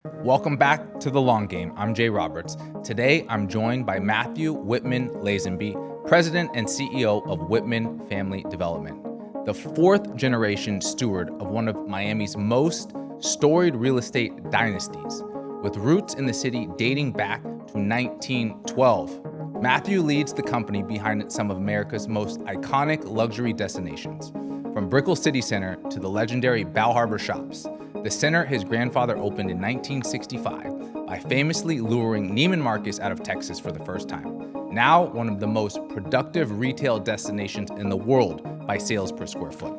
Welcome back to The Long Game. I'm Jay Roberts. Today, I'm joined by Matthew Whitman Lazenby, President and CEO of Whitman Family Development, the fourth generation steward of one of Miami's most storied real estate dynasties, with roots in the city dating back to 1912. Matthew leads the company behind some of America's most iconic luxury destinations, from Brickell City Center to the legendary Bal Harbour Shops. The center his grandfather opened in 1965 by famously luring Neiman Marcus out of Texas for the first time. Now one of the most productive retail destinations in the world by sales per square foot.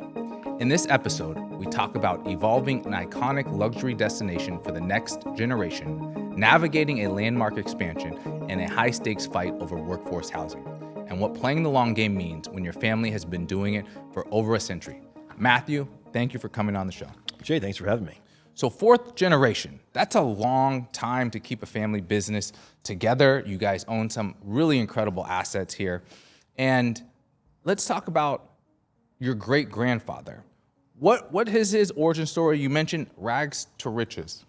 In this episode, we talk about evolving an iconic luxury destination for the next generation, navigating a landmark expansion, and a high-stakes fight over workforce housing, and what playing the long game means when your family has been doing it for over a century. Matthew, thank you for coming on the show. Jay, thanks for having me. So fourth generation, that's a long time to keep a family business together. You guys own some really incredible assets here. And let's talk about your great-grandfather. What is his origin story? You mentioned rags to riches.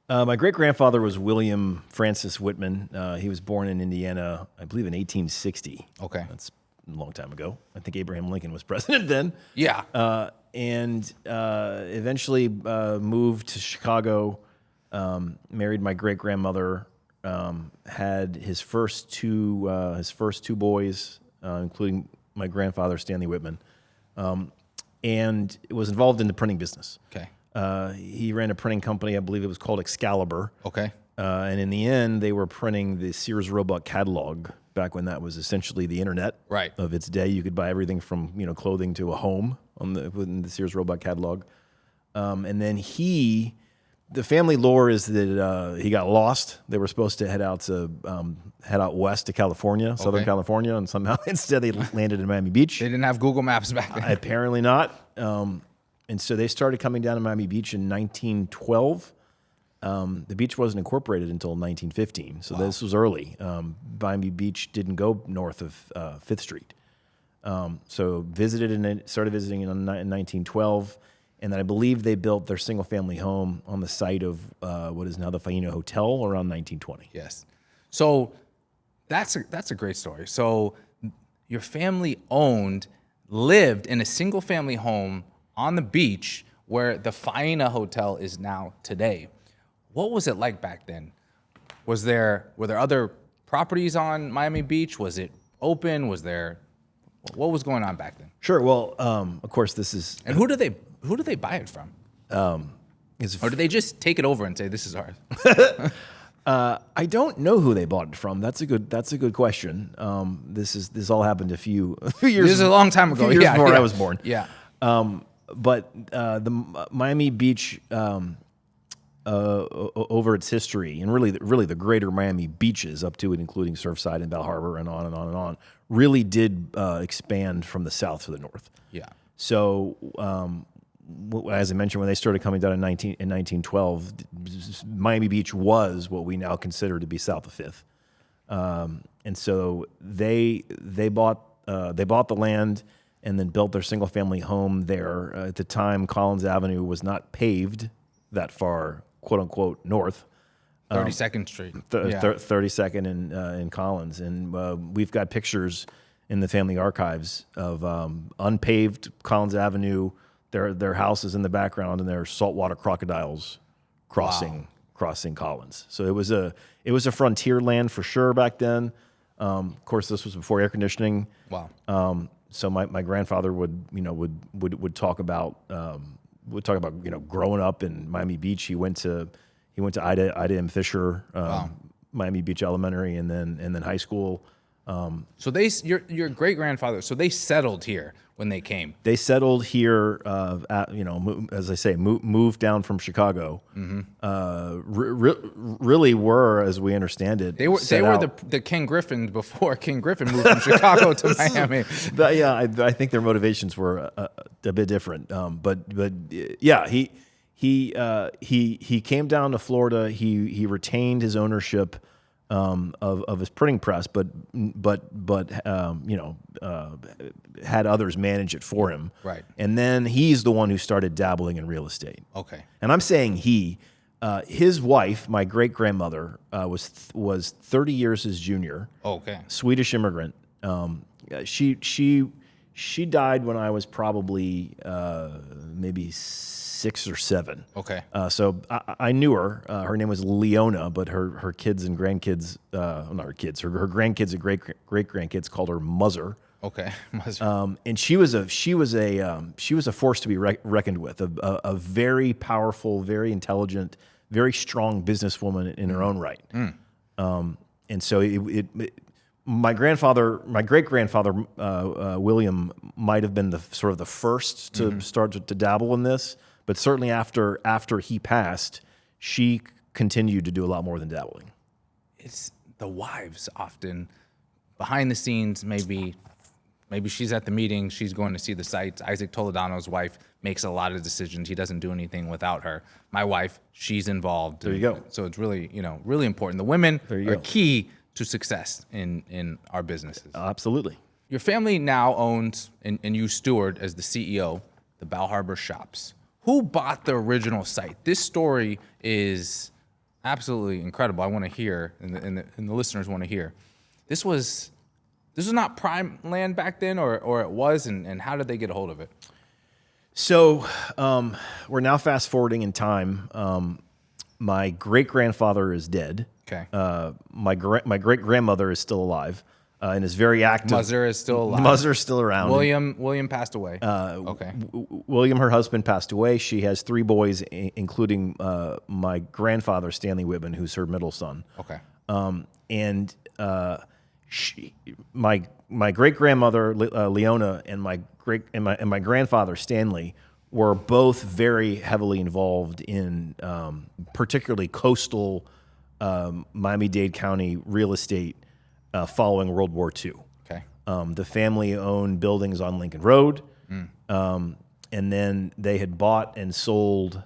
My great-grandfather was William Francis Whitman. He was born in Indiana, I believe in 1860. Okay. That's a long time ago. I think Abraham Lincoln was president then. Yeah. And eventually moved to Chicago, married my great-grandmother, had his first two boys, including my grandfather, Stanley Whitman, and was involved in the printing business. Okay. He ran a printing company, I believe it was called Excalibur. Okay. And in the end, they were printing the Sears Roebuck catalog back when that was essentially the internet of its day. You could buy everything from clothing to a home within the Sears Roebuck catalog. And then the family lore is that he got lost. They were supposed to head out west to California, Southern California, and somehow instead they landed in Miami Beach. They didn't have Google Maps back then. Apparently not. And so they started coming down to Miami Beach in 1912. The beach wasn't incorporated until 1915, so this was early. Miami Beach didn't go north of 5th Street. So started visiting in 1912, and then I believe they built their single-family home on the site of what is now the Faena Hotel around 1920. Yes. So that's a great story. So your family lived in a single-family home on the beach where the Faena Hotel is now today. What was it like back then? Were there other properties on Miami Beach? Was it open? What was going on back then? Sure. Well, of course, this is. And who do they buy it from? Or do they just take it over and say this is ours? I don't know who they bought it from. That's a good question. This all happened a few years. This is a long time ago. Years before I was born. Yeah. But the Miami Beach. Over its history, and really the greater Miami beaches up to it, including Surfside and Bal Harbour and on and on and on, really did expand from the south to the north. Yeah. So, as I mentioned, when they started coming down in 1912, Miami Beach was what we now consider to be south of 5th. And so they bought the land and then built their single family home there. At the time, Collins Avenue was not paved that far, quote unquote, north. 32nd Street. 32nd in Collins. And we've got pictures in the family archives of unpaved Collins Avenue, their houses in the background, and their saltwater crocodiles crossing Collins. So it was a frontier land for sure back then. Of course, this was before air conditioning. Wow. So my grandfather would talk about growing up in Miami Beach. He went to Ida M. Fisher, Miami Beach Elementary, and then high school. So your great grandfather. So they settled here when they came. They settled here, as I say, moved down from Chicago. Mm-hmm. Really were, as we understand it, they were the King Griffin before King Griffin moved from Chicago to Miami. I think their motivations were a bit different. But yeah, he came down to Florida. He retained his ownership of his printing press, but had others manage it for him. Right. And then he's the one who started dabbling in real estate. Okay. And I'm saying he. His wife, my great grandmother, was 30 years his junior. Okay. Swedish immigrant. She died when I was probably maybe 6 or 7. Okay. So I knew her. Her name was Leona, but her kids and grandkids, not her kids, her grandkids and great grandkids called her Muzzer. Okay. And she was a force to be reckoned with. A very powerful, very intelligent, very strong businesswoman in her own right. And so my great grandfather William might have been the first to start to dabble in this, but certainly after he passed, she continued to do a lot more than dabbling. It's the wives often behind the scenes. Maybe she's at the meeting, she's going to see the sites. Isaac Toledano's wife makes a lot of decisions. He doesn't do anything without her. My wife, she's involved. There you go. So it's really, really important. The women are go. key to success in our businesses. Absolutely. Your family now owns, and you steward as the CEO, the Bal Harbour Shops. Who bought the original site? This story is absolutely incredible. I want to hear, and the listeners want to hear. This was not prime land back then, or it was, and how did they get a hold of it? So we're now fast forwarding in time. My great grandfather is dead. Okay. My great grandmother is still alive and is very active. Muzzer is still alive. Muzzer's still around. William passed away. Okay. William, her husband, passed away. She has 3 boys, including my grandfather, Stanley Whitman, who's her middle son. Okay. My great grandmother Leona and my grandfather Stanley were both very heavily involved in particularly coastal Miami-Dade County real estate following World War II. Okay. The family owned buildings on Lincoln Road, and then they had bought and sold.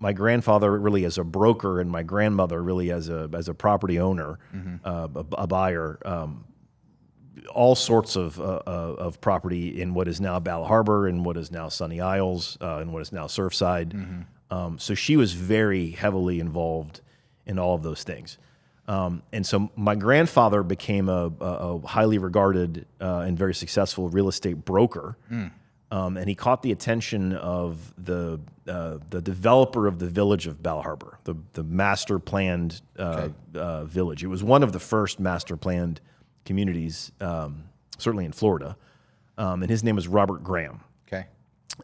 My grandfather really as a broker, and my grandmother really as a property owner, a buyer. All sorts of property in what is now Bal Harbour, and what is now Sunny Isles, and what is now Surfside. So she was very heavily involved in all of those things. And so my grandfather became a highly regarded and very successful real estate broker. And he caught the attention of the developer of the village of Bal Harbour, the master planned village. It was one of the first master planned communities, certainly in Florida. And his name was Robert Graham. Okay.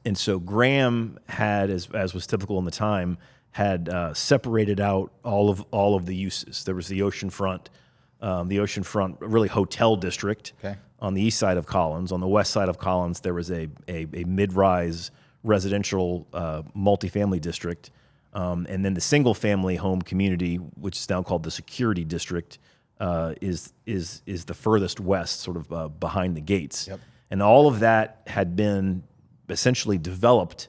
And so Graham had, as was typical in the time, had separated out all of the uses. There was the oceanfront really hotel district. Okay. On the east side of Collins. On the west side of Collins, there was a mid-rise residential multifamily district, and then the single-family home community, which is now called the Security District, is the furthest west, sort of behind the gates. Yep. And all of that had been essentially developed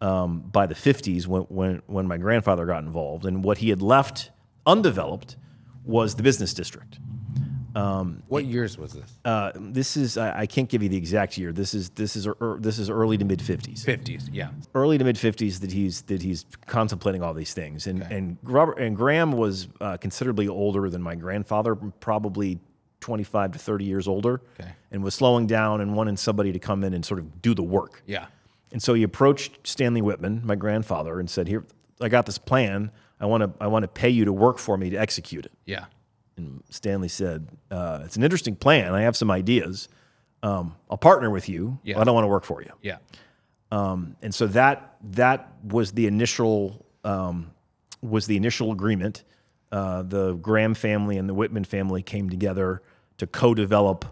by the 50s when my grandfather got involved, and what he had left undeveloped was the business district. What years was this? This is I can't give you the exact year. This is early to mid 50s. 50s, yeah. Early to mid 50s that he's contemplating all these things. And Graham was considerably older than my grandfather, probably 25 to 30 years older, and was slowing down and wanted somebody to come in and sort of do the work. Yeah. And so he approached Stanley Whitman, my grandfather, and said, "Here, I got this plan. I want to pay you to work for me to execute it." Yeah. And Stanley said, "It's an interesting plan. I have some ideas. I'll partner with you. Yeah. But I don't want to work for you." Yeah. And so that was the initial agreement. The Graham family and the Whitman family came together to co-develop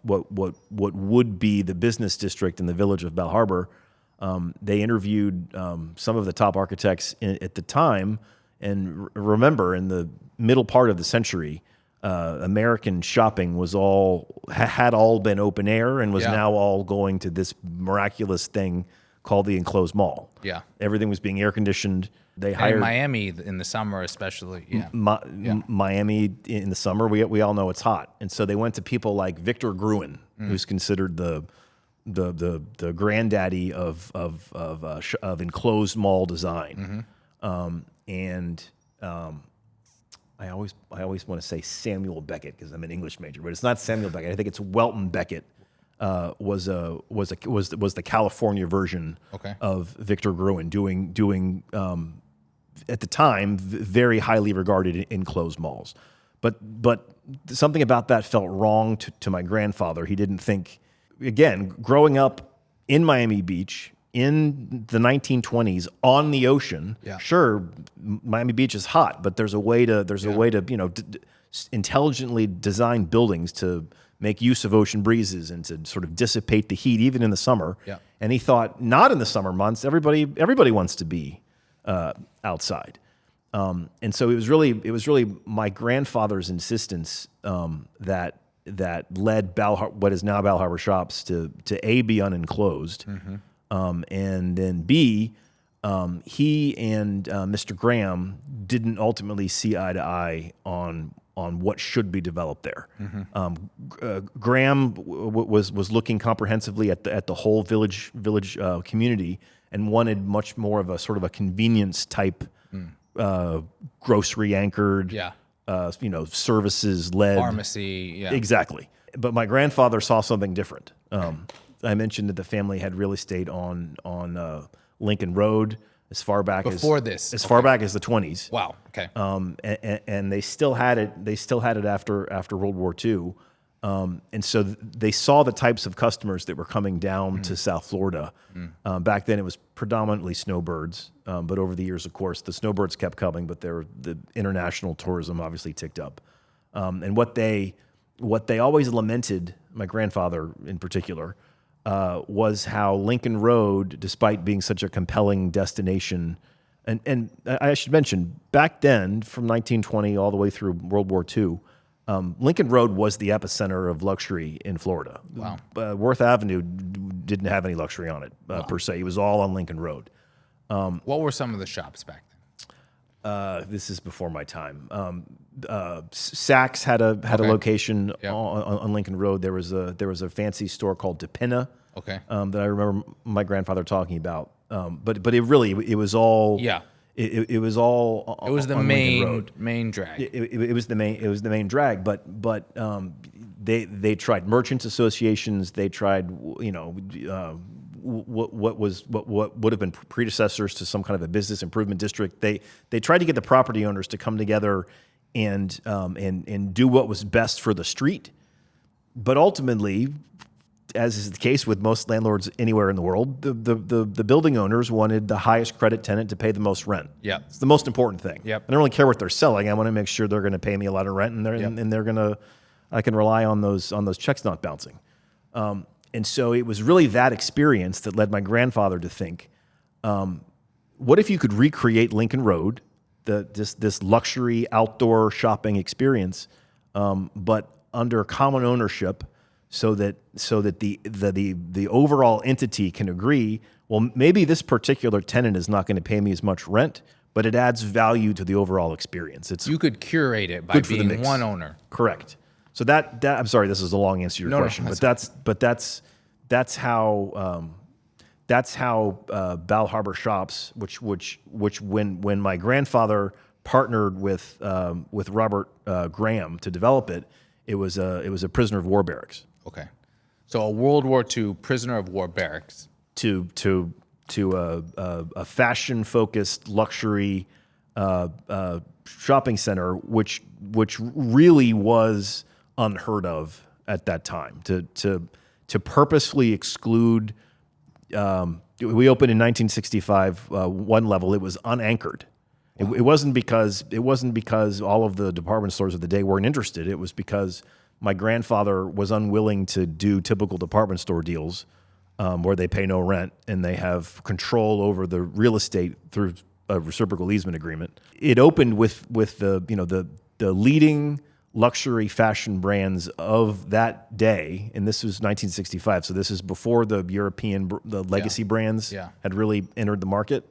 what would be the business district in the village of Bal Harbour. They interviewed some of the top architects at the time. And remember, in the middle part of the century, American shopping had all been open air and was now all going to this miraculous thing called the enclosed mall. Yeah. Everything was being air conditioned. They hired Miami in the summer, especially. Yeah. Miami in the summer. We all know it's hot, and so they went to people like Victor Gruen, who's considered the granddaddy of enclosed mall design. and I always want to say Samuel Beckett because I'm an English major, but it's not Samuel Beckett. I think it's Welton Beckett. Was the California version of Victor Gruen doing at the time very highly regarded enclosed malls, but something about that felt wrong to my grandfather. He didn't think, again, growing up in Miami Beach in the 1920s on the ocean. Yeah. Sure, Miami Beach is hot, but there's a way to intelligently design buildings to make use of ocean breezes and to sort of dissipate the heat even in the summer. Yeah. And he thought, not in the summer months. Everybody wants to be outside. And so it was really my grandfather's insistence that led what is now Bal Harbour Shops to A, be unenclosed, and then B, he and Mr. Graham didn't ultimately see eye to eye on what should be developed there. Graham was looking comprehensively at the whole village community and wanted much more of a sort of a convenience type, grocery anchored, services led pharmacy. Yeah, exactly. But my grandfather saw something different. I mentioned that the family had real estate on Lincoln Road as far back as far back as the 20s. Wow. Okay. And they still had it. They still had it after World War II. And so they saw the types of customers that were coming down to South Florida. Back then, it was predominantly snowbirds. But over the years, of course, the snowbirds kept coming, but the international tourism obviously ticked up. And what they always lamented, my grandfather in particular, was how Lincoln Road, despite being such a compelling destination, and I should mention, back then, from 1920 all the way through World War II, Lincoln Road was the epicenter of luxury in Florida. Wow. Worth Avenue didn't have any luxury on it, per se. It was all on Lincoln Road. What were some of the shops back then? This is before my time. Saks had a location on Lincoln Road. There was a fancy store called DePina. Okay. That I remember my grandfather talking about. But it was all. Yeah. It was all. It was the main drag. It was the main drag. But they tried merchants associations. They tried what would have been predecessors to some kind of a business improvement district. They tried to get the property owners to come together and do what was best for the street. But ultimately, as is the case with most landlords anywhere in the world, the building owners wanted the highest credit tenant to pay the most rent. Yeah, it's the most important thing. Yep. I don't really care what they're selling. I want to make sure they're going to pay me a lot of rent, and I can rely on those checks not bouncing. And so it was really that experience that led my grandfather to think, what if you could recreate Lincoln Road, this luxury outdoor shopping experience, but under common ownership, so that the overall entity can agree, well, maybe this particular tenant is not going to pay me as much rent, but it adds value to the overall experience. You could curate it by being one owner. Correct. So that I'm sorry, this is a long answer to your question, but that's how Bal Harbour Shops, which when my grandfather partnered with Robert Graham to develop it, it was a prisoner of war barracks. Okay, so a World War II prisoner of war barracks to a fashion focused luxury shopping center, which really was unheard of at that time. To purposefully exclude. We opened in 1965. One level, it was unanchored. Wow. It wasn't because all of the department stores of the day weren't interested. It was because my grandfather was unwilling to do typical department store deals where they pay no rent and they have control over the real estate through a reciprocal easement agreement. It opened with the leading luxury fashion brands of that day, and this was 1965. So this is before the legacy brands had really entered the market.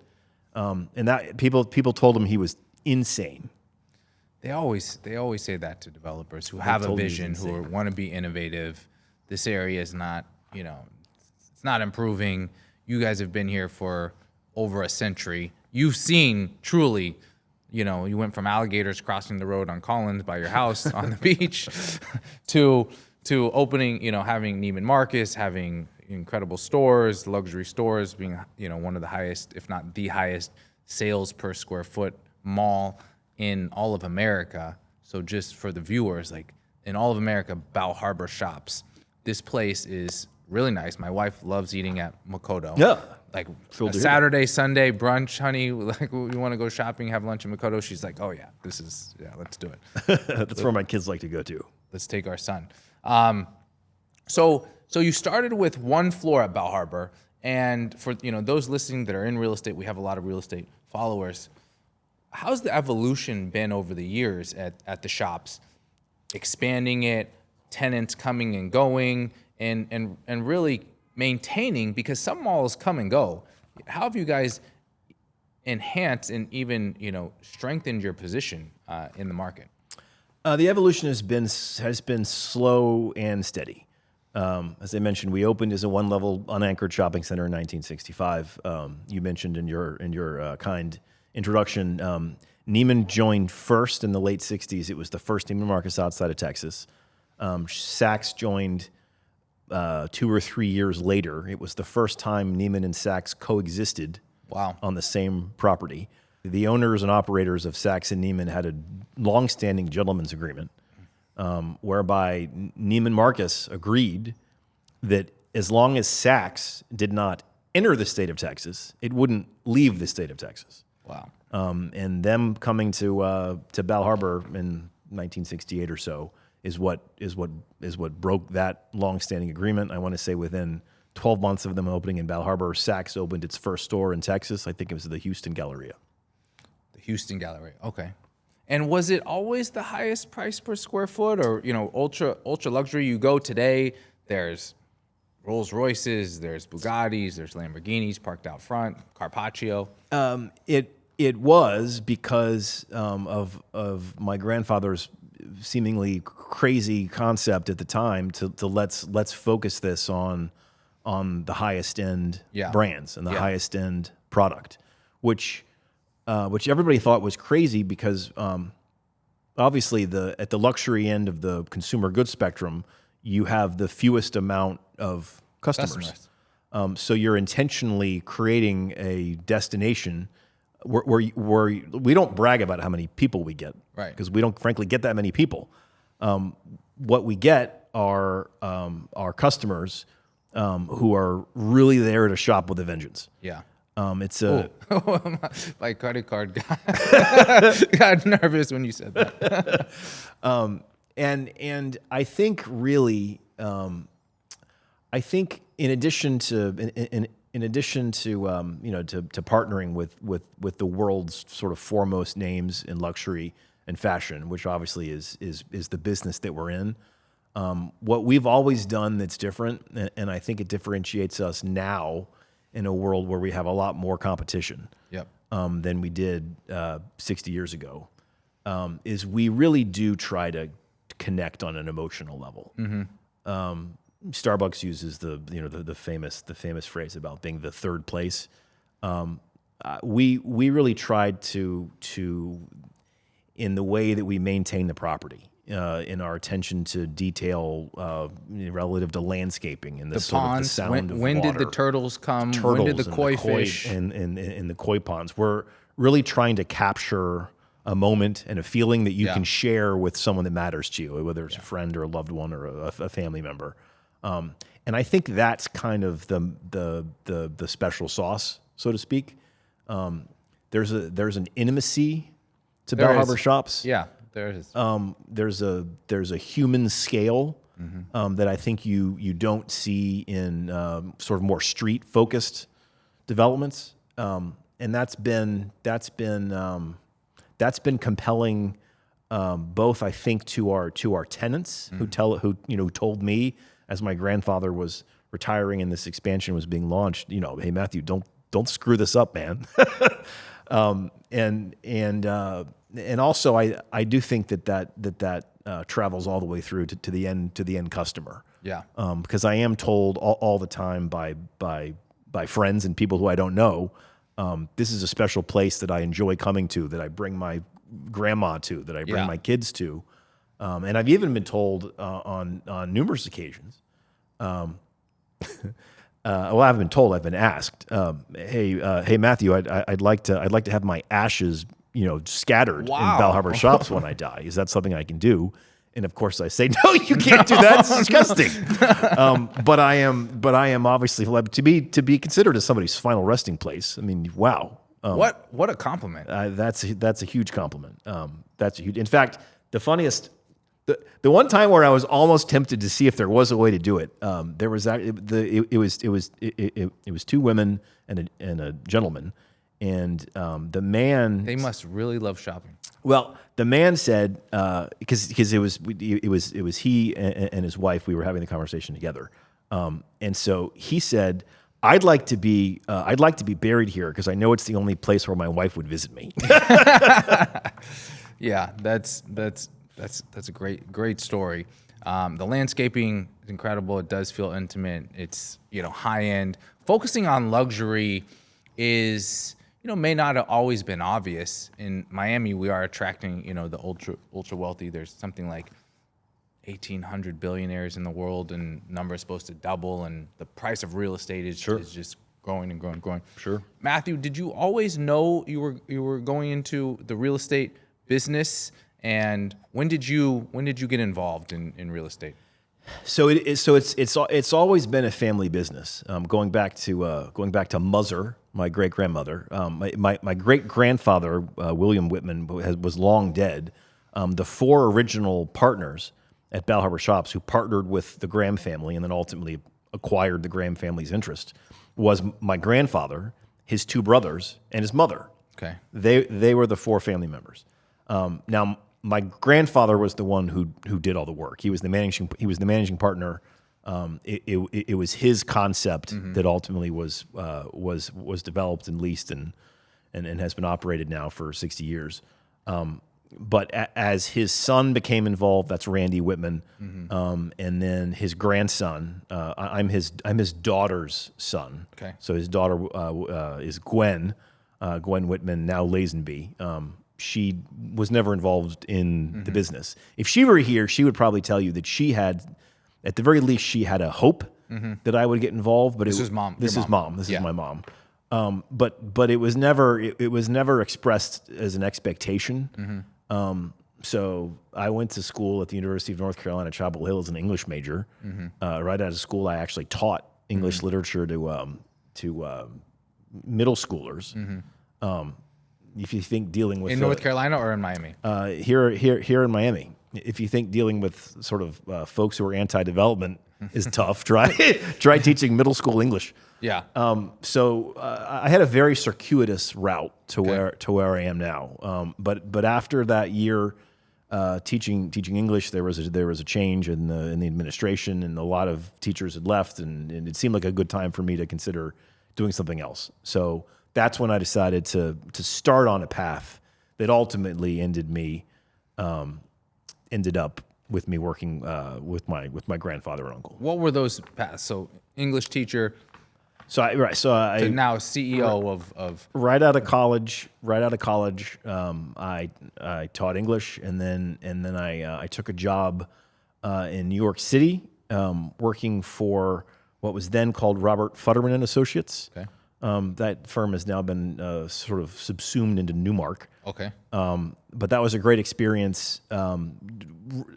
And that people told him he was insane. They always say that to developers who have a vision, who want to be innovative. This area is not, it's not improving. You guys have been here for over a century. You've seen truly you went from alligators crossing the road on Collins by your house on the beach to opening, having Neiman Marcus, having incredible stores, luxury stores, being, one of the highest, if not the highest sales per square foot mall in all of America. So just for the viewers, like in all of America, Bal Harbour Shops. This place is really nice. My wife loves eating at Makoto. Yeah. Like a Saturday, Sunday brunch, honey, like we want to go shopping, have lunch in Makoto. She's like, oh yeah, let's do it. That's where my kids like to go to. Let's take our son. So you started with one floor at Bal Harbour, and for those listening that are in real estate, we have a lot of real estate followers. How's the evolution been over the years at the shops? Expanding it, tenants coming and going, and really maintaining, because some malls come and go. How have you guys enhanced and even strengthened your position in the market? The evolution has been slow and steady. As I mentioned, we opened as a one-level unanchored shopping center in 1965. You mentioned in your kind introduction, Neiman joined first in the late 60s. It was the first Neiman Marcus outside of Texas. Saks joined 2 or 3 years later. It was the first time Neiman and Saks coexisted on the same property. The owners and operators of Saks and Neiman had a long-standing gentleman's agreement whereby Neiman Marcus agreed that as long as Saks did not enter the state of Texas, it wouldn't leave the state of Texas. Wow. And them coming to Bal Harbour in 1968 or so is what broke that long-standing agreement. I want to say within 12 months of them opening in Bal Harbour, Saks opened its first store in Texas. I think it was the Houston Galleria. The Houston Galleria. Okay. And was it always the highest price per square foot, or ultra luxury? You go today, there's Rolls Royces, there's Bugattis, there's Lamborghinis parked out front, Carpaccio. It was because of my grandfather's seemingly crazy concept at the time to let's focus this on the highest end brands and the highest end product, which everybody thought was crazy because obviously at the luxury end of the consumer goods spectrum, you have the fewest amount of customers. So you're intentionally creating a destination where we don't brag about how many people we get, right? Because we don't, frankly, get that many people. What we get are customers who are really there to shop with a vengeance. Yeah. It's a my credit card got nervous when you said that. And I think really, I think in addition to to partnering with the world's sort of foremost names in luxury and fashion, which obviously is the business that we're in. What we've always done that's different, and I think it differentiates us now in a world where we have a lot more competition than we did 60 years ago, is we really do try to connect on an emotional level. Mm-hmm. Starbucks uses the famous phrase about being the third place. We really tried to in the way that we maintain the property, in our attention to detail relative to landscaping and the sort ponds, of the sound of when water. did the turtles come? When did the koi fish? And the koi ponds. We're really trying to capture a moment and a feeling that you can share with someone that matters to you, whether it's a friend or a loved one or a family member. And I think that's kind of the special sauce, so to speak. There's an intimacy to Bal Harbour Shops. Yeah, there is. There's a human scale that I think you don't see in sort of more street focused developments, and that's been compelling, both I think to our tenants who told me as my grandfather was retiring and this expansion was being launched, hey Matthew, don't screw this up, man. And also I do think that travels all the way through to the end customer. Yeah. Because I am told all the time by friends and people who I don't know, This is a special place that I enjoy coming to, that I bring my grandma to, that I bring my kids to. And I've even been told on numerous occasions, well, I haven't been told, I've been asked, hey Matthew, I'd like to have my ashes, scattered in Bal Harbour Shops when I die. Is that something I can do? And of course I say, no, you can't do that. It's disgusting. But I am obviously to be considered as somebody's final resting place. I mean, wow. What a compliment. That's a huge compliment. In fact, the funniest, the one time where I was almost tempted to see if there was a way to do it, there was it was two women and a gentleman, and the man, they must really love shopping. Well, the man said, because it was he and his wife. We were having the conversation together, and so he said, I'd like to be buried here because I know it's the only place where my wife would visit me. Yeah, that's a great story. The landscaping is incredible. It does feel intimate. It's high end. Focusing on luxury is may not have always been obvious. In Miami, we are attracting the ultra wealthy. There's something like 1,800 billionaires in the world, and number is supposed to double, and the price of real estate is just growing and growing and growing. Sure. Matthew, did you always know you were going into the real estate business, and when did you get involved in real estate? So it's always been a family business. Going back to Mother, my great grandmother. My great grandfather William Whitman was long dead. The four original partners at Bal Harbour Shops, who partnered with the Graham family and then ultimately acquired the Graham family's interest, was my grandfather, his two brothers, and his mother. Okay. They were the four family members. Now, my grandfather was the one who did all the work. He was the managing partner. It was his concept that ultimately was developed and leased and has been operated now for 60 years. But as his son became involved, that's Randy Whitman, and then his grandson. I'm his daughter's son. Okay. So his daughter is Gwen Whitman, now Lazenby. She was never involved in the business. If she were here, she would probably tell you that she had, at the very least, she had a hope that I would get involved. But this is mom. This is mom. This is my mom. But it was never expressed as an expectation. So I went to school at the University of North Carolina, Chapel Hill as an English major. Right out of school, I actually taught English literature to middle schoolers. If you think dealing with in North Carolina or in Miami, here in Miami, if you think dealing with sort of folks who are anti-development is tough, try teaching middle school English. Yeah. So I had a very circuitous route to where I am now. But after that year teaching English, there was a change in the administration, and a lot of teachers had left, and it seemed like a good time for me to consider doing something else. So that's when I decided to start on a path that ultimately ended up with me working with my grandfather and uncle. What were those paths? So English teacher. So I now CEO of right out of college. I taught English, and then I took a job in New York City, working for what was then called Robert Futterman and Associates. Okay. That firm has now been sort of subsumed into Newmark. Okay. But that was a great experience.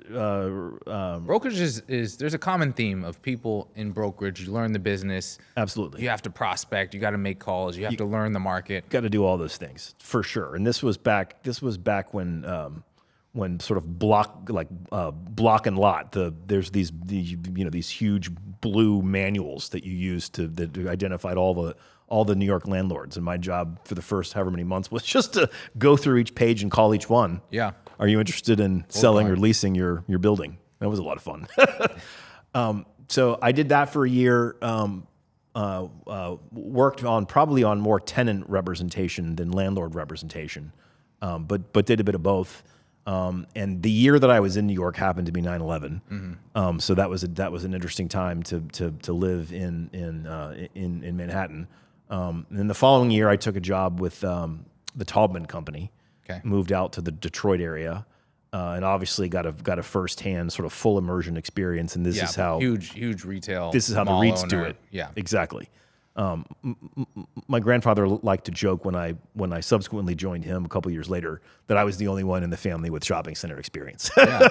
Brokerage is there's a common theme of people in brokerage. You learn the business. Absolutely. You have to prospect. You got to make calls. You have to learn the market. Got to do all those things for sure. And this was back when sort of block and lot. There's these huge blue manuals that you use that identified all the New York landlords, and my job for the first however many months was just to go through each page and call each one. Yeah. Are you interested in selling or leasing your building? That was a lot of fun. So I did that for a year. Worked probably on more tenant representation than landlord representation, but did a bit of both. And the year that I was in New York happened to be 9/11. So that was an interesting time to live in Manhattan. And then the following year, I took a job with the Taubman Company. Okay. Moved out to the Detroit area, and obviously got a firsthand sort of full immersion experience. And this is how huge retail. This is how the mall REITs do owner. it. Yeah, exactly. My grandfather liked to joke when I subsequently joined him a couple years later that I was the only one in the family with shopping center experience. Yeah.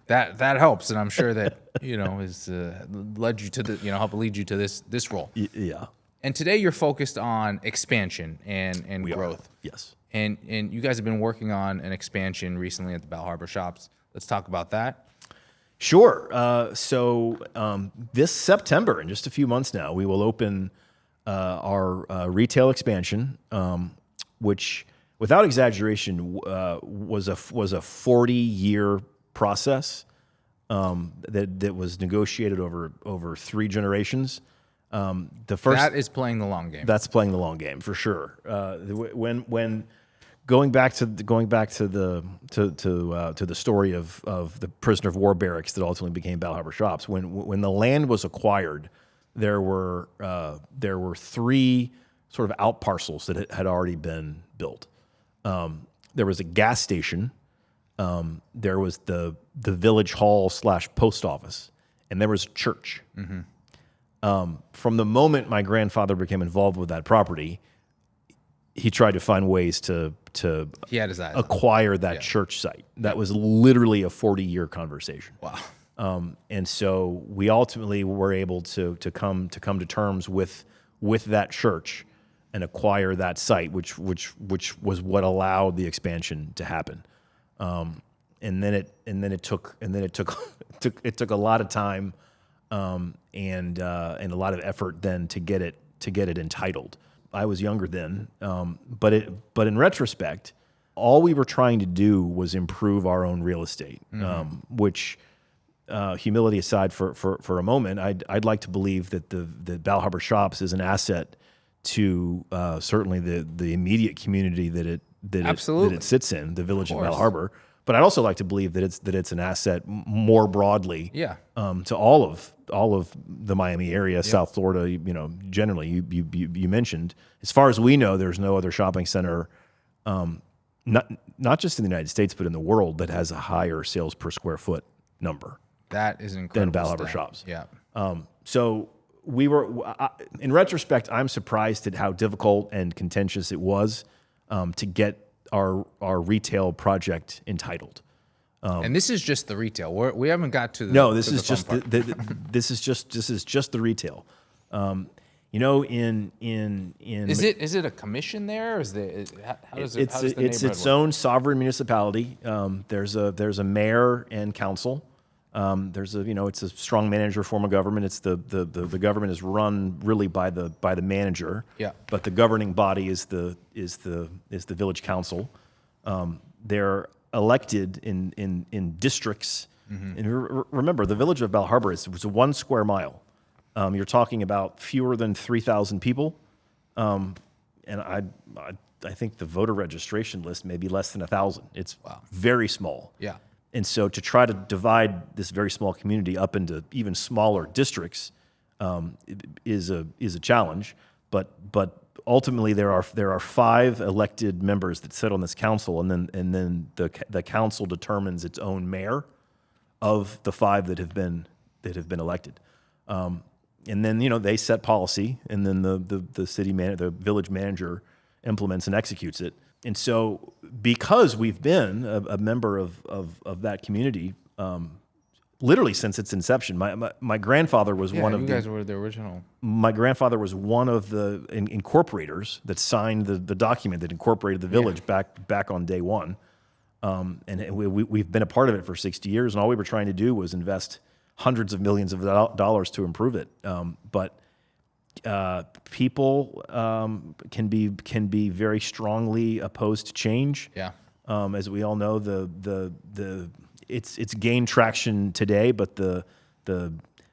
That helps, and I'm sure that is led you to help lead you to this role. Yeah. And today you're focused on expansion and We growth. are. Yes. And you guys have been working on an expansion recently at the Bal Harbour Shops. Let's talk about that. Sure. So this September, in just a few months now, we will open our retail expansion, which, without exaggeration, was a 40-year process that was negotiated over 3 generations. The first That is playing the long game. That's playing the long game for sure. When going back to the story of the prisoner of war barracks that ultimately became Bal Harbour Shops, when the land was acquired, there were 3 sort of out parcels that had already been built. There was a gas station, there was the village hall / post office, and there was a church. From the moment my grandfather became involved with that property, he tried to find ways to He had his eyes on it. acquire that church site. That was literally a 40-year conversation. Wow. And so we ultimately were able to come to terms with that church and acquire that site, which was what allowed the expansion to happen. And then it took a lot of time and a lot of effort then to get it entitled. I was younger then, but in retrospect, all we were trying to do was improve our own real estate, which, humility aside for a moment, I'd like to believe that the Bal Harbour Shops is an asset to certainly the immediate community that it sits in, the village of Bal Harbour. But I'd also like to believe that it's an asset more broadly, to all of the Miami area, South Florida. Generally, you mentioned, as far as we know, there's no other shopping center, not just in the United States but in the world, that has a higher sales per square foot number. That is incredible. Than Bal Harbour Shops. Yeah. So we were, in retrospect, I'm surprised at how difficult and contentious it was to get our retail project entitled. And this is just the retail. We haven't got to the No, this to is the just fun part. this is just the retail. In Is it a commission there? Or is it how does it's how does the it's neighborhood its work? own sovereign municipality. There's a mayor and council. It's a strong manager form of government. It's the government is run really by the manager. Yeah. But the governing body is the village council. They're elected in districts. And remember, the village of Bal Harbour was 1 square mile. You're talking about fewer than 3,000 people, and I think the voter registration list may be less than 1,000. It's very small. Yeah. And so to try to divide this very small community up into even smaller districts is a challenge. But ultimately there are 5 elected members that sit on this council, and then the council determines its own mayor of the 5 that have been elected. And then they set policy, and then the village manager implements and executes it. And so, because we've been a member of that community, literally since its inception, my grandfather was one of you guys were the original. My grandfather was one of the incorporators that signed the document that incorporated the village back on day one, and we've been a part of it for 60 years. And all we were trying to do was invest hundreds of millions of dollars to improve it. But people can be very strongly opposed to change. Yeah. As we all know, it's gained traction today, but the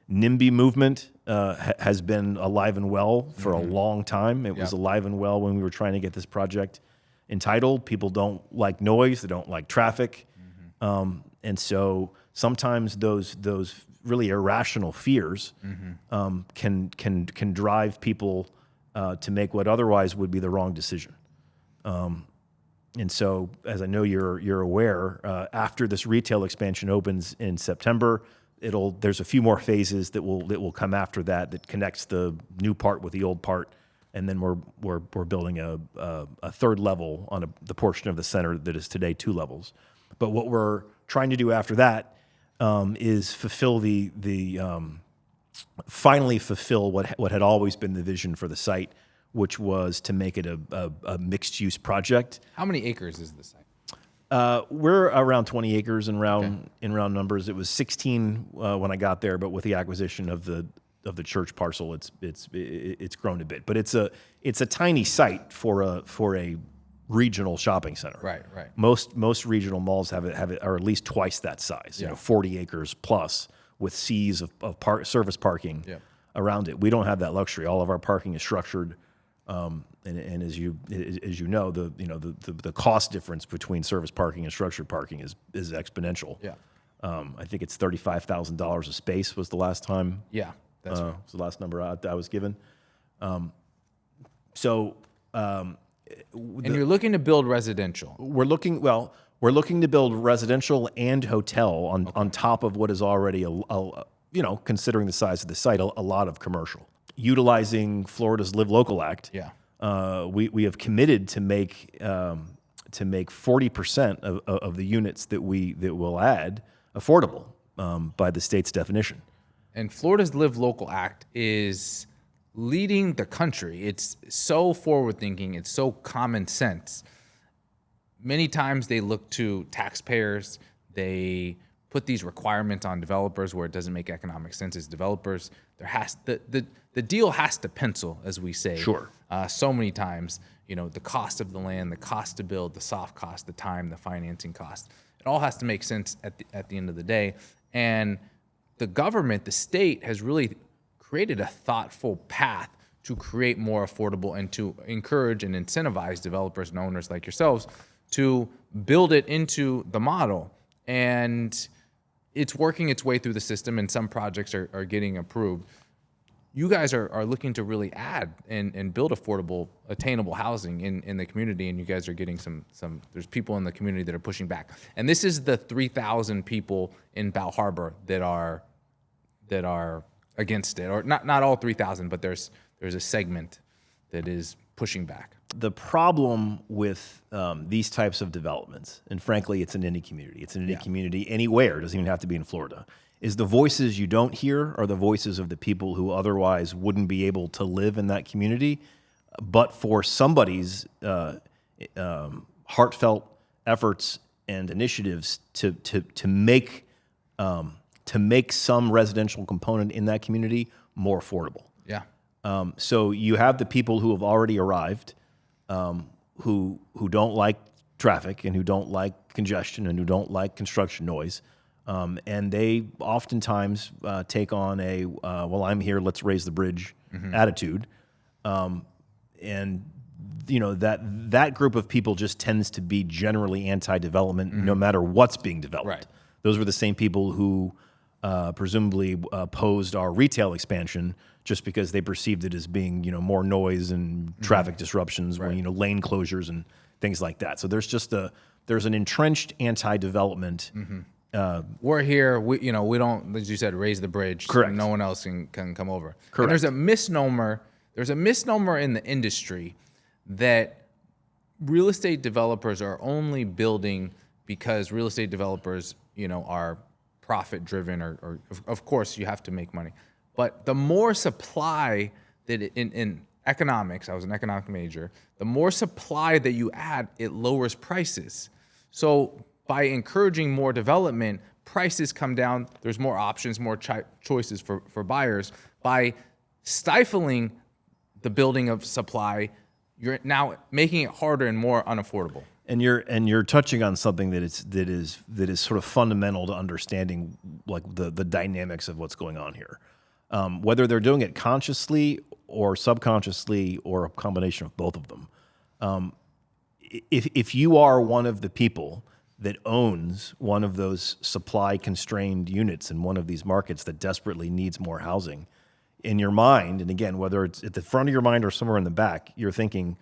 NIMBY movement has been alive and well for a long time. It was alive and well when we were trying to get this project entitled. People don't like noise; they don't like traffic, and so sometimes those really irrational fears can drive people to make what otherwise would be the wrong decision. And so, as I know you're aware, after this retail expansion opens in September, there's a few more phases that will come after that connects the new part with the old part, and then we're building a third level on the portion of the center that is today 2 levels. But what we're trying to do after that is finally fulfill what had always been the vision for the site, which was to make it a mixed-use project. How many acres is the site? We're around 20 acres in round numbers. It was 16 when I got there, but with the acquisition of the church parcel, it's grown a bit. But it's a tiny site for a regional shopping center. Right. Most regional malls have it are at least twice that size. 40 acres plus with seas of surface parking around it. We don't have that luxury. All of our parking is structured. And as you know, the cost difference between service parking and structured parking is exponential. Yeah. I think it's $35,000 a space was the last time. Yeah, that's right. Was the last number I was given. And you're looking to build residential. We're looking to build residential and hotel on top of what is already considering the size of the site, a lot of commercial. Utilizing Florida's Live Local Act, we have committed to make 40% of the units that we'll add affordable by the state's definition. And Florida's Live Local Act is leading the country. It's so forward-thinking. It's so common sense. Many times they look to taxpayers. They put these requirements on developers where it doesn't make economic sense as developers. The deal has to pencil, as we say. Sure. So many times, the cost of the land, the cost to build, the soft cost, the time, the financing cost. It all has to make sense at the end of the day. And the government, the state, has really created a thoughtful path to create more affordable and to encourage and incentivize developers and owners like yourselves to build it into the model. And it's working its way through the system, and some projects are getting approved. You guys are looking to really add and build affordable, attainable housing in the community, and you guys are getting some. There's people in the community that are pushing back, and this is the 3,000 people in Bal Harbour that are against it, or not all 3,000, but there's a segment that is pushing back. The problem with these types of developments, and frankly, it's in any community. It's in any community anywhere. It doesn't even have to be in Florida. Is the voices you don't hear are the voices of the people who otherwise wouldn't be able to live in that community, but for somebody's heartfelt efforts and initiatives to make some residential component in that community more affordable. Yeah. So you have the people who have already arrived, who don't like traffic and who don't like congestion and who don't like construction noise. And they oftentimes take on a, well, I'm here, let's raise the bridge attitude. And that group of people just tends to be generally anti-development no matter what's being developed. Right. Those were the same people who presumably opposed our retail expansion just because they perceived it as being, more noise and traffic disruptions, Right. Lane closures and things like that. So there's an entrenched anti-development. We're here. We don't, as you said, raise the bridge. Correct. So no one else can come over. Correct. And there's a misnomer. There's a misnomer in the industry that real estate developers are only building because real estate developers, are profit driven, or of course you have to make money. But the more supply that in economics, I was an economic major, the more supply that you add, it lowers prices. So by encouraging more development, prices come down. There's more options, more choices for buyers. By stifling the building of supply, you're now making it harder and more unaffordable. And you're touching on something that is sort of fundamental to understanding like the dynamics of what's going on here. Whether they're doing it consciously or subconsciously or a combination of both of them. If you are one of the people that owns one of those supply-constrained units in one of these markets that desperately needs more housing, in your mind, and again, whether it's at the front of your mind or somewhere in the back, you're thinking,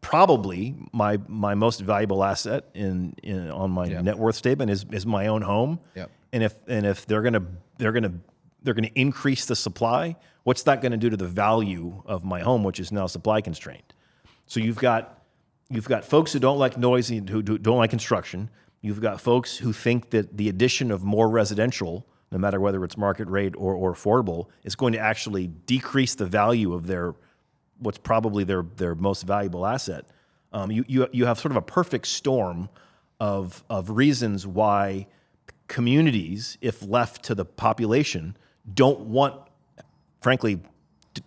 probably my most valuable asset on my net worth statement is my own home. Yep. And if they're gonna increase the supply, what's that going to do to the value of my home, which is now supply constrained? So you've got folks who don't like noise, who don't like construction. You've got folks who think that the addition of more residential, no matter whether it's market rate or affordable, is going to actually decrease the value of what's probably their most valuable asset. You have sort of a perfect storm of reasons why communities, if left to the population,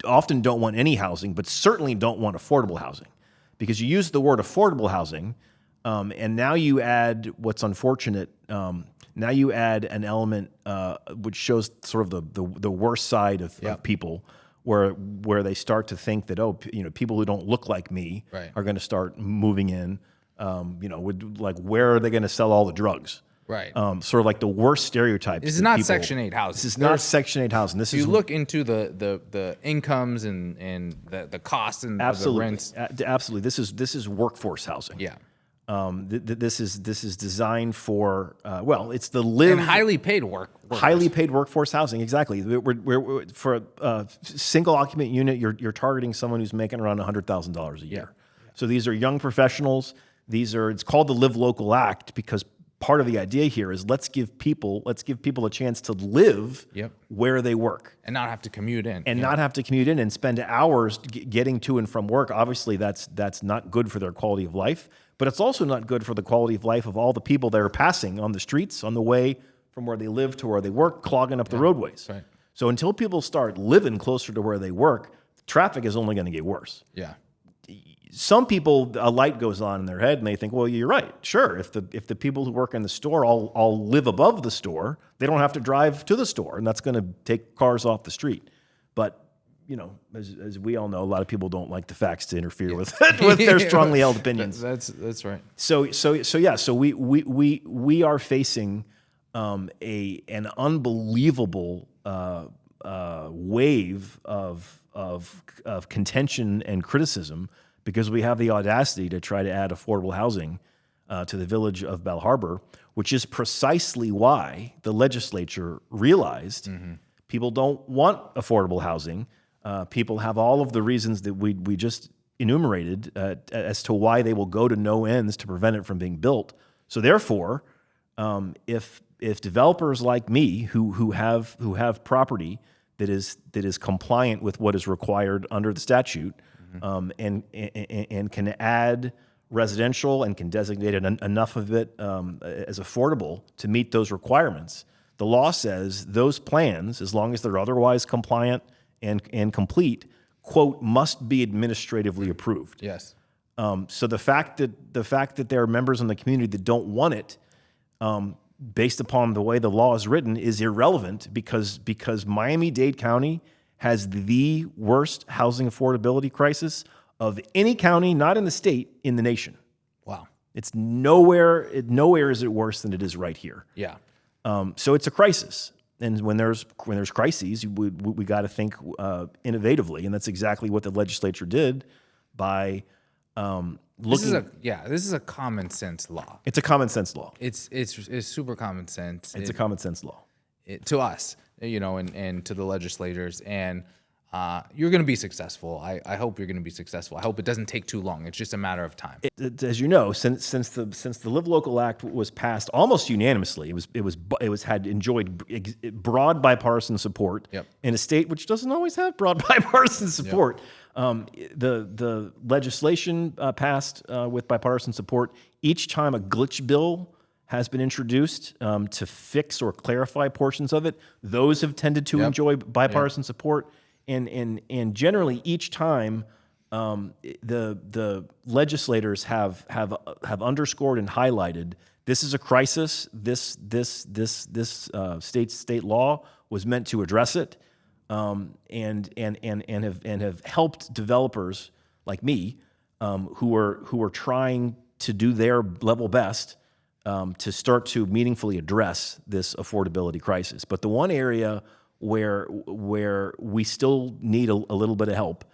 often don't want any housing, but certainly don't want affordable housing. Because you use the word affordable housing, and now you add what's unfortunate. Now you add an element which shows sort of the worst side of people, where they start to think that people who don't look like me are going to start moving in. Where are they going to sell all the drugs? Right. Sort of like the worst stereotypes. This is not Section 8 housing. This is not Section 8 housing. You look into the incomes and the costs and the rents. Absolutely. This is workforce housing. Yeah. This is designed for it's the live and highly paid workforce. Highly paid workforce housing. Exactly. We're for a single occupant unit, you're targeting someone who's making around $100,000 a year. Yeah. So these are young professionals. It's called the Live Local Act because part of the idea here is let's give people a chance to live where they work and not have to commute in and spend hours getting to and from work. Obviously, that's not good for their quality of life, but it's also not good for the quality of life of all the people that are passing on the streets on the way from where they live to where they work, clogging up the roadways. Right. So until people start living closer to where they work, traffic is only going to get worse. Yeah. Some people, a light goes on in their head and they think, well, you're right. Sure, if the people who work in the store all live above the store, they don't have to drive to the store, and that's going to take cars off the street. But as we all know, a lot of people don't like the facts to interfere with their strongly held opinions. That's right. So we are facing an unbelievable wave of contention and criticism, because we have the audacity to try to add affordable housing to the village of Bal Harbour, which is precisely why the legislature realized people don't want affordable housing. People have all of the reasons that we just enumerated as to why they will go to no ends to prevent it from being built. So therefore, if developers like me who have property that is compliant with what is required under the statute, and can add residential and can designate enough of it as affordable to meet those requirements, the law says those plans, as long as they're otherwise compliant and complete, quote, must be administratively approved. Yes. So the fact that there are members in the community that don't want it, based upon the way the law is written, is irrelevant because Miami-Dade County has the worst housing affordability crisis of any county, not in the state, in the nation. Wow. It's nowhere is it worse than it is right here. Yeah. So it's a crisis. And when there's crises, we got to think innovatively, and that's exactly what the legislature did by looking. This is a common sense law. It's a common sense law. It's super common sense. It's a common sense law. To us, and to the legislators, and you're going to be successful. I hope you're going to be successful. I hope it doesn't take too long. It's just a matter of time. As you know, since the Live Local Act was passed almost unanimously, it had enjoyed broad bipartisan support in a state which doesn't always have broad bipartisan support. The legislation passed with bipartisan support. Each time a glitch bill has been introduced to fix or clarify portions of it, those have tended to enjoy bipartisan support. And generally, each time the legislators have underscored and highlighted this is a crisis. This state law was meant to address it, and have helped developers like me who are trying to do their level best to start to meaningfully address this affordability crisis. But the one area where we still need a little bit of help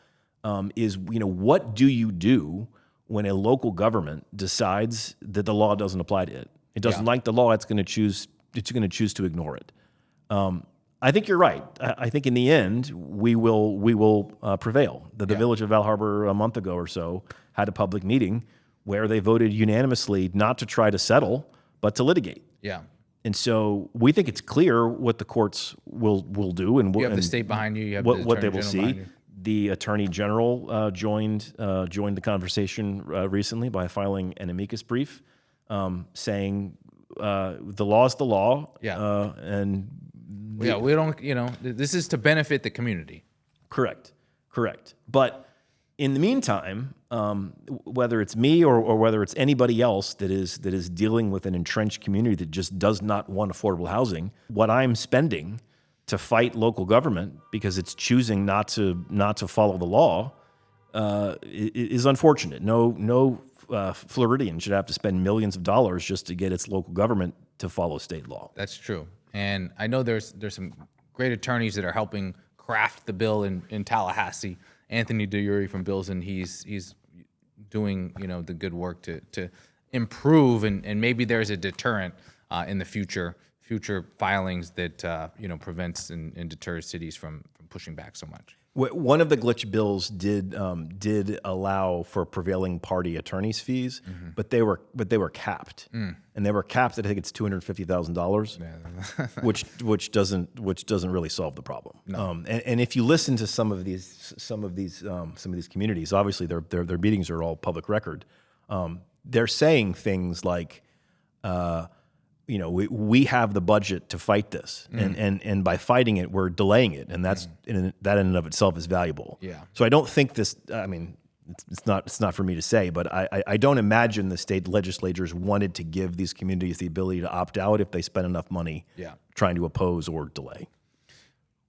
is, what do you do when a local government decides that the law doesn't apply to it? It doesn't like the law. It's going to choose to ignore it. I think you're right. I think in the end we will prevail. The village of Bal Harbour a month ago or so had a public meeting where they voted unanimously not to try to settle, but to litigate. Yeah. And so we think it's clear what the courts will do, and you have the state behind you. You have what they will see. You. The Attorney General joined the conversation recently by filing an amicus brief saying the law is the law. Yeah. We don't. This is to benefit the community. Correct. But in the meantime, whether it's me or whether it's anybody else that is dealing with an entrenched community that just does not want affordable housing, what I'm spending to fight local government because it's choosing not to follow the law is unfortunate. No Floridian should have to spend millions of dollars just to get its local government to follow state law. That's true, and I know there's some great attorneys that are helping craft the bill in Tallahassee. Anthony DeUri from Bills, and he's doing the good work to improve, and maybe there's a deterrent in the future filings that prevents and deters cities from pushing back so much. One of the glitch bills did allow for prevailing party attorneys' fees, but they were capped, and they were capped at I think it's $250,000, which doesn't really solve the problem. No. And if you listen to some of these communities, obviously their meetings are all public record. They're saying things like, we have the budget to fight this, and by fighting it, we're delaying it, and that in and of itself is valuable. Yeah. So I don't think this. I mean, it's not for me to say, but I don't imagine the state legislatures wanted to give these communities the ability to opt out if they spend enough money trying to oppose or delay.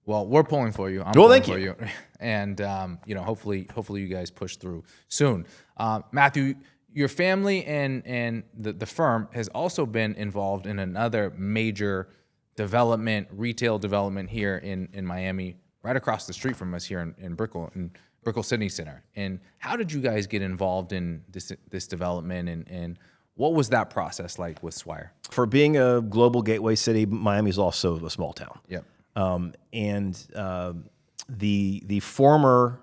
Well, we're pulling for you. I'm pulling for you, and hopefully you guys push through soon. Matthew, your family and the firm has also been involved in another major retail development here in Miami, right across the street from us here in Brickell City Center. And how did you guys get involved in this development, and what was that process like with Swire? For being a global gateway city, Miami is also a small town. Yep. The former,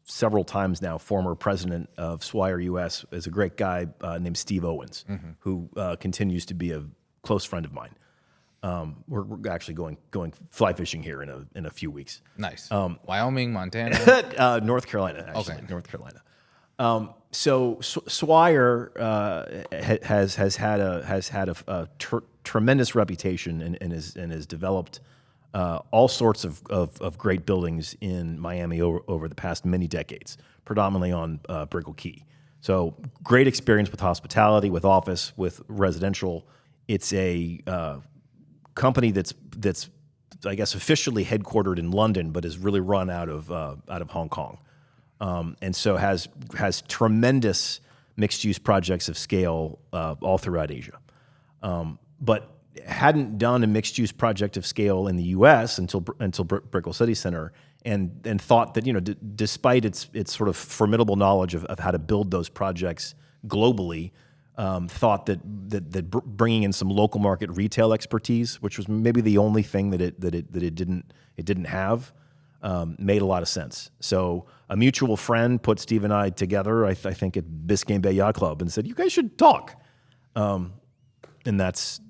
several times now, former president of Swire US is a great guy named Steve Owens, who continues to be a close friend of mine. We're actually going fly fishing here in a few weeks. Nice. Wyoming, Montana, North Carolina, actually. Okay. North Carolina. So Swire has had a tremendous reputation and has developed all sorts of great buildings in Miami over the past many decades, predominantly on Brickell Key. So great experience with hospitality, with office, with residential. It's a company that's I guess officially headquartered in London, but is really run out of Hong Kong, and so has tremendous mixed use projects of scale all throughout Asia, but hadn't done a mixed use project of scale in the U.S. until Brickell City Center, and thought that despite its sort of formidable knowledge of how to build those projects globally. Thought that bringing in some local market retail expertise, which was maybe the only thing that it didn't have, made a lot of sense. So a mutual friend put Steve and I together, I think at Biscayne Bay Yacht Club, and said, "You guys should talk," and that's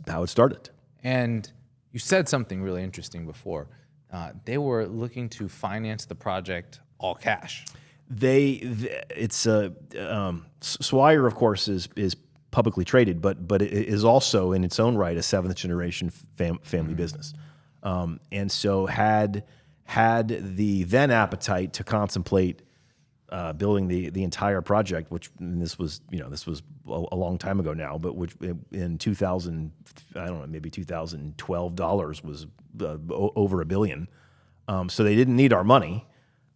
how it started. And you said something really interesting before. They were looking to finance the project all cash. Swire, of course, is publicly traded, but it is also in its own right a seventh generation family business, and so had the then appetite to contemplate building the entire project, which this was a long time ago now, but which in 2000, I don't know, maybe 2012 dollars was over $1 billion. So they didn't need our money.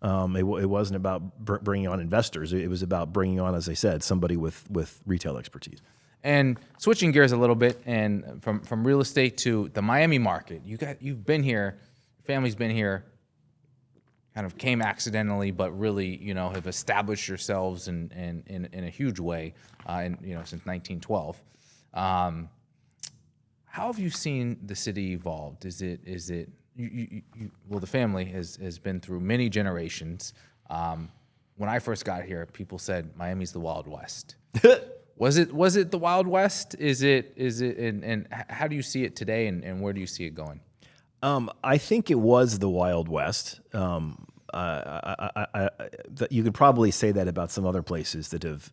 It wasn't about bringing on investors. It was about bringing on, as I said, somebody with retail expertise. And switching gears a little bit, and from real estate to the Miami market, you've been here family's been here, kind of came accidentally, but really, have established yourselves in a huge way, since 1912. How have you seen the city evolved? Is it well, the family has been through many generations. When I first got here, people said Miami's the Wild West. Was it the Wild West? Is it, and how do you see it today, and where do you see it going? I think it was the Wild West. You could probably say that about some other places that have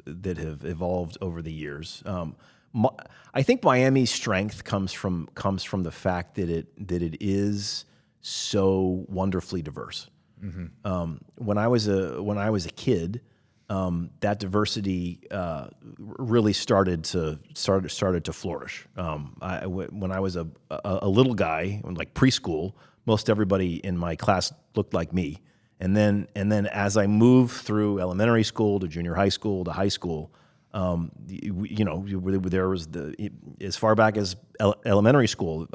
evolved over the years. I think Miami's strength comes from the fact that it is so wonderfully diverse. Mm-hmm. When I was a kid, that diversity really started to flourish. When I was a little guy, like preschool, most everybody in my class looked like me. And then as I moved through elementary school to junior high school to high school, there was as far back as elementary school,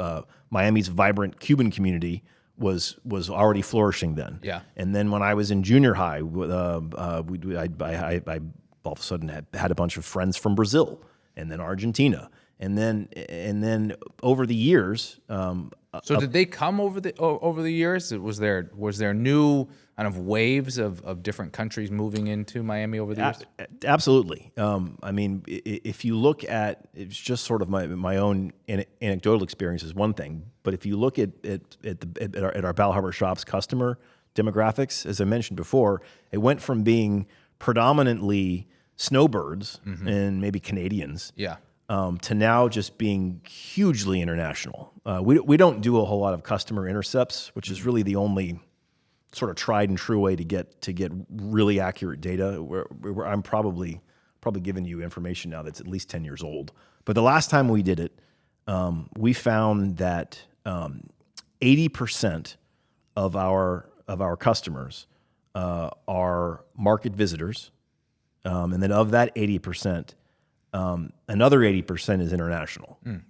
Miami's vibrant Cuban community was already flourishing then. Yeah. And then when I was in junior high, I all of a sudden had a bunch of friends from Brazil and then Argentina. And then over the years. So did they come over the years? Was there new kind of waves of different countries moving into Miami over the years? Absolutely. I mean, if you look at, it's just sort of my own anecdotal experience is one thing, but if you look at our Bal Harbour Shops customer demographics, as I mentioned before, it went from being predominantly snowbirds and maybe Canadians. Yeah. To now just being hugely international. We don't do a whole lot of customer intercepts, which is really the only sort of tried and true way to get really accurate data. Where I'm probably giving you information now that's at least 10 years old. But the last time we did it, we found that 80% of our customers are market visitors, and then of that 80%. Another 80% is international, and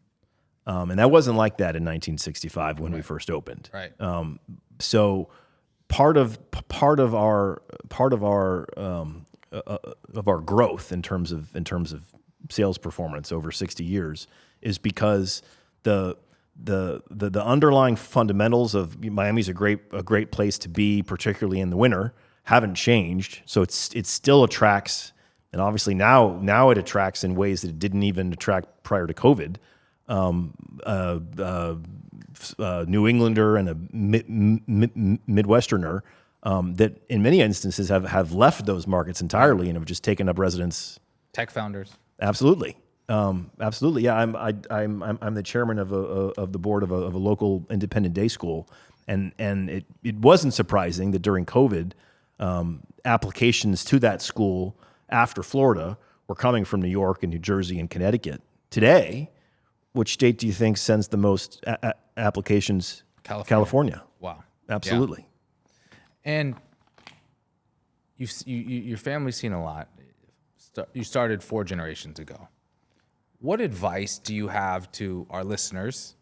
that wasn't like that in 1965 when we first opened. Right. So part of our growth in terms of sales performance over 60 years is because the underlying fundamentals of Miami's a great place to be, particularly in the winter, haven't changed. So it still attracts. And obviously now it attracts in ways that it didn't even attract prior to COVID. New Englander and a Midwesterner that in many instances have left those markets entirely and have just taken up residence. Tech founders. Absolutely. Absolutely. Yeah, I'm the chairman of the board of a local independent day school, and it wasn't surprising that during COVID, applications to that school after Florida were coming from New York and New Jersey and Connecticut. Today, which state do you think sends the most applications? California. Wow. Absolutely. Yeah. And your family's seen a lot. You started 4 generations ago. What advice do you have to our listeners?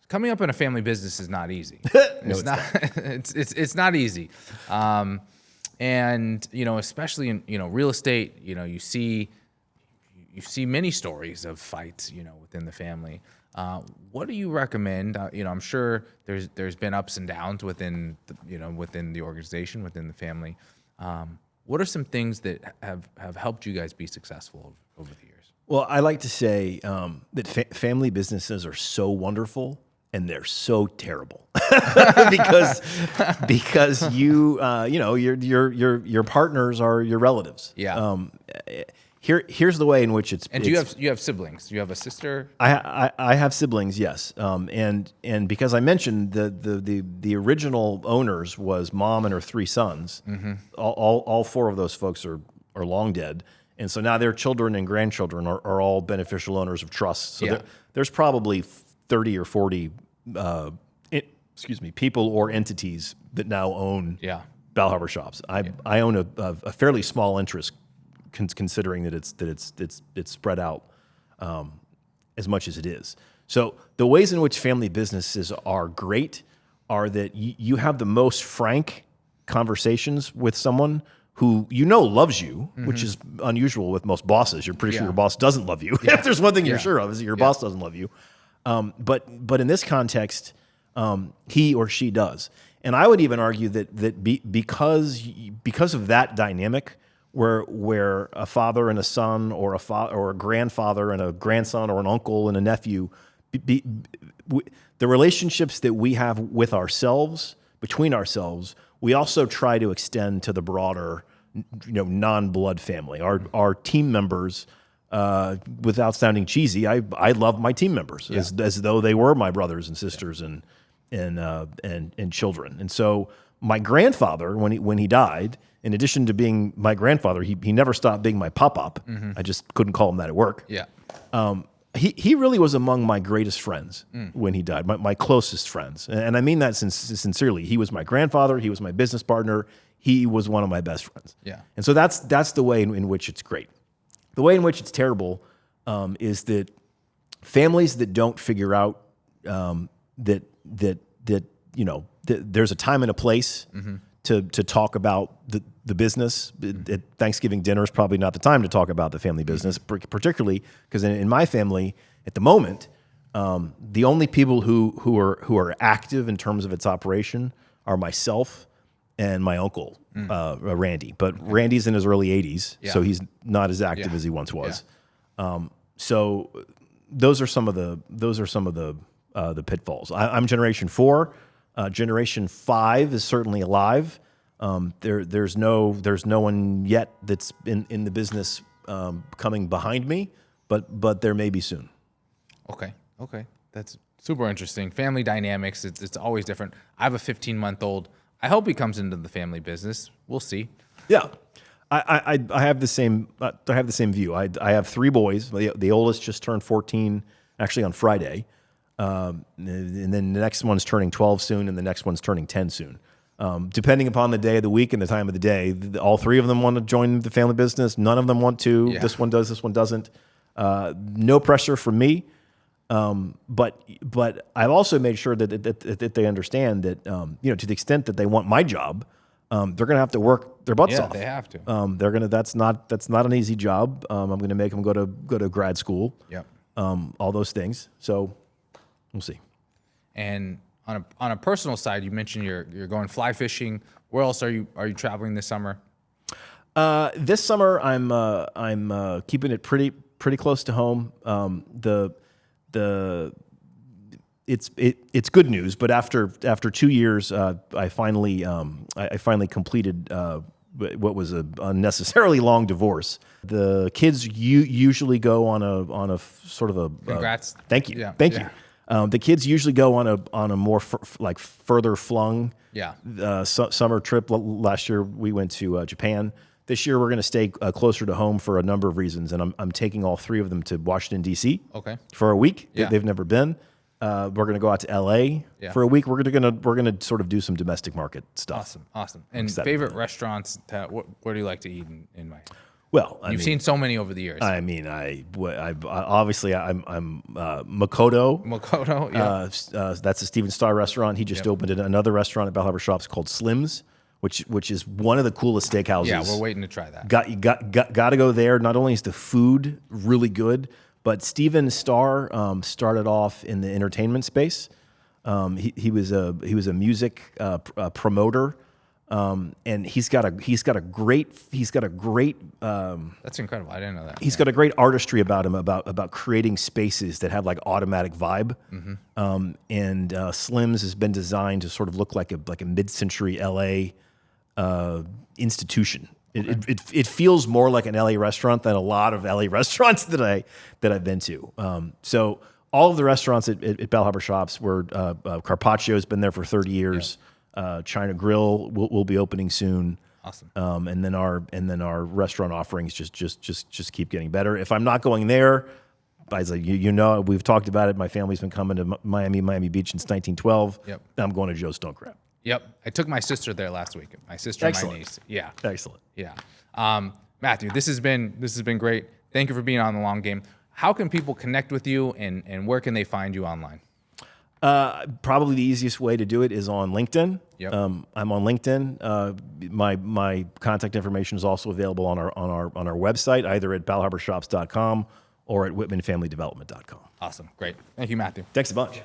Coming up in a family business is not easy. It's not. It's not easy. And especially in real estate, you see many stories of fights, within the family. What do you recommend? I'm sure there's been ups and downs within the organization, within the family. What are some things that have helped you guys be successful over the years? Well, I like to say that family businesses are so wonderful and they're so terrible because your partners are your relatives. Yeah. Here's the way in which it's. And you have siblings. You have a sister. I have siblings. Yes. And because I mentioned the original owners was mom and her 3 sons. Mm-hmm. All 4 of those folks are long dead. And so now their children and grandchildren are all beneficial owners of trusts. So there's probably 30 or 40 people or entities that now own Bal Harbour Shops. I own a fairly small interest, considering that it's spread out as much as it is. So the ways in which family businesses are great are that you have the most frank conversations with someone who loves you, which is unusual with most bosses. You're pretty sure your boss doesn't love you. If there's one thing you're sure of, is that your boss doesn't love you. But in this context, he or she does. And I would even argue that because of that dynamic, where a father and a son, or a grandfather and a grandson, or an uncle and a nephew, the relationships that we have with ourselves, between ourselves, we also try to extend to the broader, non-blood family. Our team members, without sounding cheesy, I love my team members as though they were my brothers and sisters and children. And so my grandfather, when he died, in addition to being my grandfather, he never stopped being my pop-up. I just couldn't call him that at work. Yeah. He really was among my greatest friends when he died, my closest friends. And I mean that sincerely. He was my grandfather. He was my business partner. He was one of my best friends. Yeah. And so that's the way in which it's great. The way in which it's terrible is that families that don't figure out that there's a time and a place to talk about the business. At Thanksgiving dinner is probably not the time to talk about the family business, particularly because in my family at the moment, the only people who are active in terms of its operation are myself and my uncle, Randy. But Randy's in his early 80s, so he's not as active as he once was. So those are some of the pitfalls. I'm Generation 4. Generation 5 is certainly alive. There's no one yet that's in the business coming behind me, but there may be soon. Okay, that's super interesting. Family dynamics, it's always different. I have a 15-month-old. I hope he comes into the family business. We'll see. Yeah, I have the same view. I have 3 boys. The oldest just turned 14, actually on Friday. And then the next one's turning 12 soon, and the next one's turning 10 soon. Depending upon the day of the week and the time of the day, all 3 of them want to join the family business. None of them want to. Yeah. This one does, this one doesn't. No pressure from me. But I've also made sure that they understand that, to the extent that they want my job, they're going to have to work their butts off. Yeah, they have to. That's not an easy job. I'm going to make them go to grad school. Yep. All those things. So we'll see. And on a personal side, you mentioned you're going fly fishing. Where else are you traveling this summer? This summer I'm keeping it pretty close to home. It's good news, but after 2 years, I finally completed what was a unnecessarily long divorce. The kids usually go on a sort of a congrats. Thank you. Thank you. The kids usually go on a more further flung summer trip. Last year we went to Japan. This year we're going to stay closer to home for a number of reasons, and I'm taking all 3 of them to Washington D.C. For a week. Yeah. They've never been. We're going to go out to L.A. For a week. We're going to sort of do some domestic market stuff. Awesome. And favorite restaurants? Where do you like to eat in Miami? Well, you've seen so many over the years. I mean, obviously I'm Makoto. Makoto, yeah. That's a Steven Starr restaurant. He just opened another restaurant at Bal Harbour Shops called Slim's, which is one of the coolest steakhouses. Yeah, we're waiting to try that. Got to go there. Not only is the food really good, but Steven Starr started off in the entertainment space. He was a music promoter. And he's got a great. That's incredible. I didn't know that. He's got a great artistry about him about creating spaces that have like automatic vibe. And Slim's has been designed to sort of look like a mid-century LA institution. It feels more like an LA restaurant than a lot of LA restaurants that I've been to. So all of the restaurants at Bal Harbour Shops were Carpaccio's been there for 30 years. China Grill will be opening soon. Awesome. And then our restaurant offerings just keep getting better. If I'm not going there, we've talked about it. My family's been coming to Miami Beach since 1912. Yep. I'm going to Joe's Stone Crab. Yep. I took my sister there last week. My sister and my niece. Yeah. Excellent. Yeah. Matthew, this has been great. Thank you for being on The Long Game. How can people connect with you and where can they find you online? Probably the easiest way to do it is on LinkedIn. Yep. I'm on LinkedIn. My contact information is also available on our website, either at balharborshops.com or at whitmanfamilydevelopment.com. Awesome. Great. Thank you, Matthew. Thanks a bunch.